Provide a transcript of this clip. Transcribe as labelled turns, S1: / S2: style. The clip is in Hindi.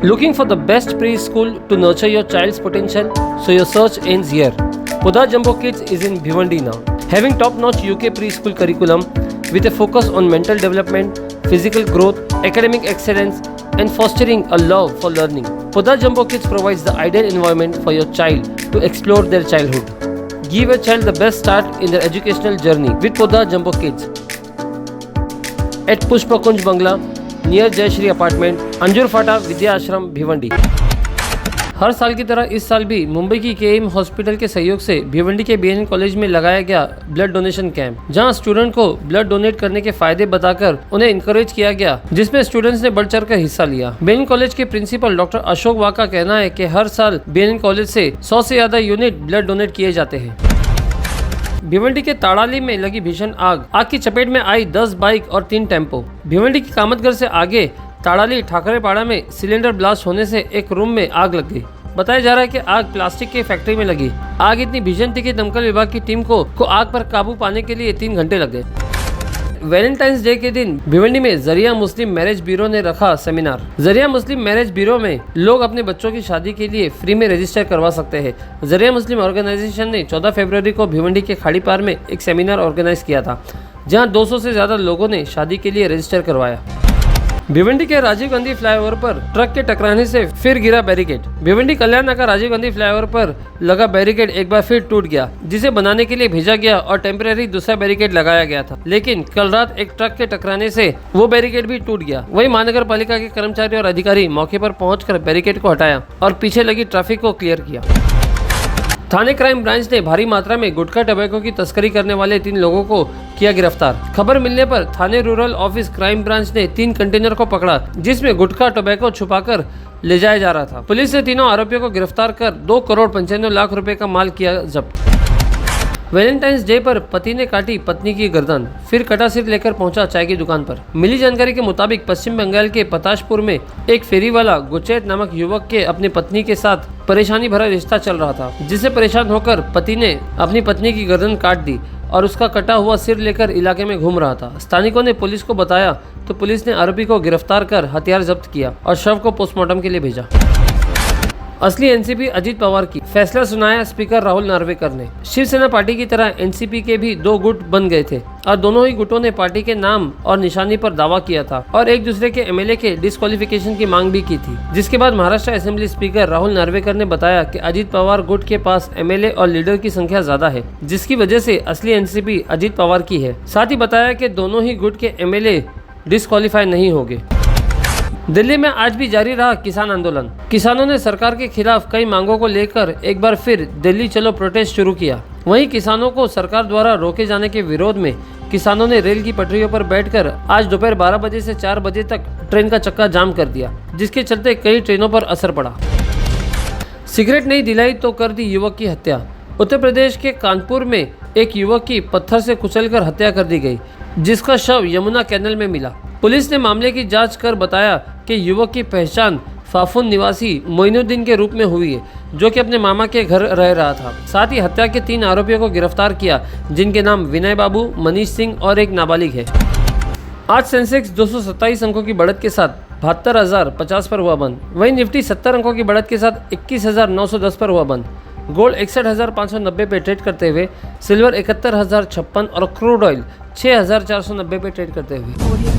S1: Looking for the best preschool to nurture your child's potential? So your search ends here. Poda Jumbo Kids is in Bhiwandi now, having top-notch UK preschool curriculum with a focus on mental development, physical growth, academic excellence, and fostering a love for learning. Poda Jumbo Kids provides the ideal environment for your child to explore their childhood. Give your child the best start in their educational journey with Poda Jumbo Kids at Pushpakunj Bangla, near Jayashree apartment, Anjur Phata, Vidya Ashram, Bhiwandi. हर साल की तरह इस साल भी मुंबई की केएम हॉस्पिटल के सहयोग से भिवंडी के बीएन कॉलेज में लगाया गया ब्लड डोनेशन कैंप, जहां स्टूडेंट को ब्लड डोनेट करने के फायदे बताकर उन्हें इंकरेज किया गया, जिसमें स्टूडेंट्स ने बढ़ चढ़ कर हिस्सा लिया। बीएन कॉलेज के प्रिंसिपल डॉक्टर अशोक वाक का कहना है कि हर साल बीएन कॉलेज से 100 से ज्यादा यूनिट ब्लड डोनेट किए जाते हैं। भिवंडी के ताड़ाली में लगी भीषण आग की चपेट में आई 10 बाइक और 3 टेम्पो। भिवंडी की कामतगढ़ से आगे ताड़ाली ठाकरेपाड़ा में सिलेंडर ब्लास्ट होने से एक रूम में आग लग गई। बताया जा रहा है कि आग प्लास्टिक के फैक्ट्री में लगी। आग इतनी भीषण थी कि दमकल विभाग की टीम को आग पर काबू पाने के लिए 3 घंटे लग गए। वैलेंटाइंस डे के दिन भिवंडी में जरिया मुस्लिम मैरिज ब्यूरो ने रखा सेमिनार। जरिया मुस्लिम मैरिज ब्यूरो में लोग अपने बच्चों की शादी के लिए फ्री में रजिस्टर करवा सकते हैं। जरिया मुस्लिम ऑर्गेनाइजेशन ने 14 फरवरी को भिवंडी के खाड़ी पार में एक सेमिनार ऑर्गेनाइज किया था, जहां 200 से ज्यादा लोगों ने शादी के लिए रजिस्टर करवाया। भिवंडी के राजीव गांधी फ्लाईओवर पर ट्रक के टकराने से फिर गिरा बैरिकेड। भिवंडी कल्याण नगर राजीव गांधी फ्लाईओवर पर लगा बैरिकेड एक बार फिर टूट गया, जिसे बनाने के लिए भेजा गया और टेम्परेरी दूसरा बैरिकेड लगाया गया था। लेकिन कल रात एक ट्रक के टकराने से वो बैरिकेड भी टूट गया। वहीं महानगर पालिका के कर्मचारी और अधिकारी मौके पर पहुंचकर बैरिकेड को हटाया और पीछे लगी ट्रैफिक को क्लियर किया। थाने क्राइम ब्रांच ने भारी मात्रा में गुटखा टबैको की तस्करी करने वाले 3 लोगों को किया गिरफ्तार। खबर मिलने पर थाने रूरल ऑफिस क्राइम ब्रांच ने 3 कंटेनर को पकड़ा, जिसमें गुटखा टबैको छुपाकर ले जाया जा रहा था। पुलिस ने तीनों आरोपियों को गिरफ्तार कर 2 करोड़ 95 लाख रुपए का माल किया जब्त। वैलेंटाइंस डे पर पति ने काटी पत्नी की गर्दन, फिर कटा सिर लेकर पहुंचा चाय की दुकान पर। मिली जानकारी के मुताबिक पश्चिम बंगाल के पताशपुर में एक फेरी वाला गुचैत नामक युवक के अपनी पत्नी के साथ परेशानी भरा रिश्ता चल रहा था, जिससे परेशान होकर पति ने अपनी पत्नी की गर्दन काट दी और उसका कटा हुआ सिर लेकर इलाके में घूम रहा था। स्थानिकों ने पुलिस को बताया तो पुलिस ने आरोपी को गिरफ्तार कर हथियार जब्त किया और शव को पोस्टमार्टम के लिए भेजा। असली एनसीपी अजीत पवार की, फैसला सुनाया स्पीकर राहुल नार्वेकर ने। शिवसेना पार्टी की तरह एनसीपी के भी 2 गुट बन गए थे और दोनों ही गुटों ने पार्टी के नाम और निशानी पर दावा किया था और एक दूसरे के एमएलए के डिस्क्वालिफिकेशन की मांग भी की थी, जिसके बाद महाराष्ट्र असेंबली स्पीकर राहुल नार्वेकर ने बताया कि अजीत पवार गुट के पास एमएलए और लीडर की संख्या ज्यादा है, जिसकी वजह से असली एनसीपी अजीत पवार की है। साथ ही बताया कि दोनों ही गुट के एमएलए डिस्क्वालीफाई नहीं होंगे। दिल्ली में आज भी जारी रहा किसान आंदोलन। किसानों ने सरकार के खिलाफ कई मांगों को लेकर एक बार फिर दिल्ली चलो प्रोटेस्ट शुरू किया। वहीं किसानों को सरकार द्वारा रोके जाने के विरोध में किसानों ने रेल की पटरियों पर बैठकर आज दोपहर 12 बजे से 4 बजे तक ट्रेन का चक्का जाम कर दिया, जिसके चलते कई ट्रेनों पर असर पड़ा। सिगरेट नहीं दिलाई तो कर दी युवक की हत्या। उत्तर प्रदेश के कानपुर में एक युवक की पत्थर से कुचलकर हत्या कर दी गई, जिसका शव यमुना कैनल में मिला। पुलिस ने मामले की जांच कर बताया कि युवक की पहचान फाफुन निवासी मोइनुद्दीन के रूप में हुई है, जो कि अपने मामा के घर रह रहा था। साथ ही हत्या के 3 आरोपियों को गिरफ्तार किया, जिनके नाम विनय बाबू, मनीष सिंह और एक नाबालिग है। आज सेंसेक्स 227 अंकों की बढ़त के साथ 72,050 पर हुआ बंद। वहीं निफ्टी 70 अंकों की बढ़त के साथ 21,910 पर हुआ बंद। गोल्ड 61,590 पे ट्रेड करते हुए, सिल्वर 71,056 और क्रूड ऑयल 6,490 पे ट्रेड करते हुए।